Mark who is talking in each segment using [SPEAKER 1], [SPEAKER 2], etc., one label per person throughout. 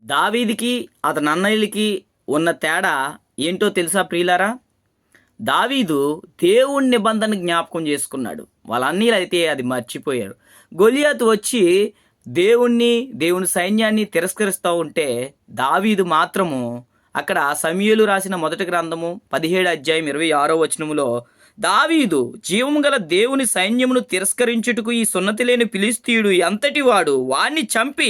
[SPEAKER 1] దావీదుకి అతని అన్నయ్యలకి ఉన్న తేడా ఏంటో తెలుసా ప్రియులారా? దావీదు దేవుని నిబంధన జ్ఞాపకం చేసుకున్నాడు. వాళ్ళ అన్నీలైతే అది మర్చిపోయారు. గొలియాతు వచ్చి దేవుణ్ణి, దేవుని సైన్యాన్ని తిరస్కరిస్తూ ఉంటే దావీదు మాత్రము అక్కడ సమూయేలు రాసిన మొదటి గ్రంథము 17 అధ్యాయం 26వ వచనములో దావీదు జీవము గల దేవుని సైన్యమును తిరస్కరించుటకు ఈ సున్నతి లేని ఫిలిష్తీయుడు ఎంతటి వాడు, వాణ్ణి చంపి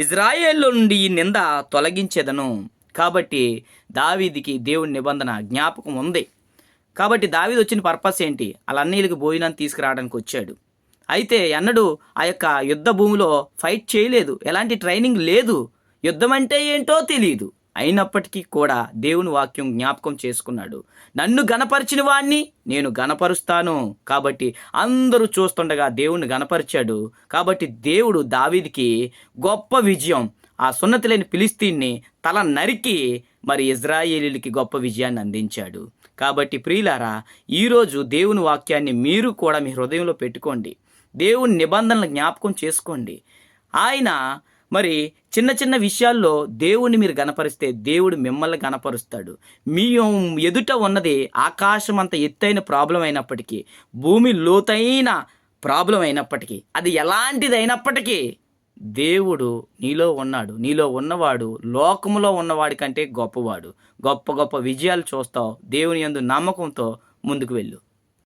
[SPEAKER 1] ఇజ్రాయేల్లో నుండి ఈ నింద తొలగించెదను. కాబట్టి దావీదికి దేవుని నిబంధన జ్ఞాపకం ఉంది. కాబట్టి దావీదు వచ్చిన పర్పస్ ఏంటి? వాళ్ళ అన్నయ్యలకు భోజనాన్ని తీసుకురావడానికి వచ్చాడు. అయితే ఎన్నడూ ఆ యొక్క యుద్ధ భూమిలో ఫైట్ చేయలేదు, ఎలాంటి ట్రైనింగ్ లేదు, యుద్ధం అంటే ఏంటో తెలియదు. అయినప్పటికీ కూడా దేవుని వాక్యం జ్ఞాపకం చేసుకున్నాడు. నన్ను గణపరిచిన వాణ్ణి నేను గణపరుస్తాను. కాబట్టి అందరూ చూస్తుండగా దేవుణ్ణి గణపరిచాడు. కాబట్టి దేవుడు దావీదుకి గొప్ప విజయం, ఆ సున్నతి లేని ఫిలిస్తీన్ని తల నరికి మరి ఇజ్రాయేలీలకి గొప్ప విజయాన్ని అందించాడు. కాబట్టి ప్రియులారా, ఈరోజు దేవుని వాక్యాన్ని మీరు కూడా మీ హృదయంలో పెట్టుకోండి. దేవుని నిబంధనలు జ్ఞాపకం చేసుకోండి. ఆయన మరి చిన్న చిన్న విషయాల్లో దేవుణ్ణి మీరు గణపరిస్తే దేవుడు మిమ్మల్ని గణపరుస్తాడు. మీ ఎదుట ఉన్నది ఆకాశం అంత ఎత్తైన ప్రాబ్లం అయినప్పటికీ, భూమి లోతైన ప్రాబ్లం అయినప్పటికీ, అది ఎలాంటిది అయినప్పటికీ దేవుడు నీలో ఉన్నాడు. నీలో ఉన్నవాడు లోకములో ఉన్నవాడి కంటే గొప్పవాడు. గొప్ప గొప్ప విజయాలు చూస్తావు. దేవుని యందు నమ్మకంతో ముందుకు వెళ్ళు.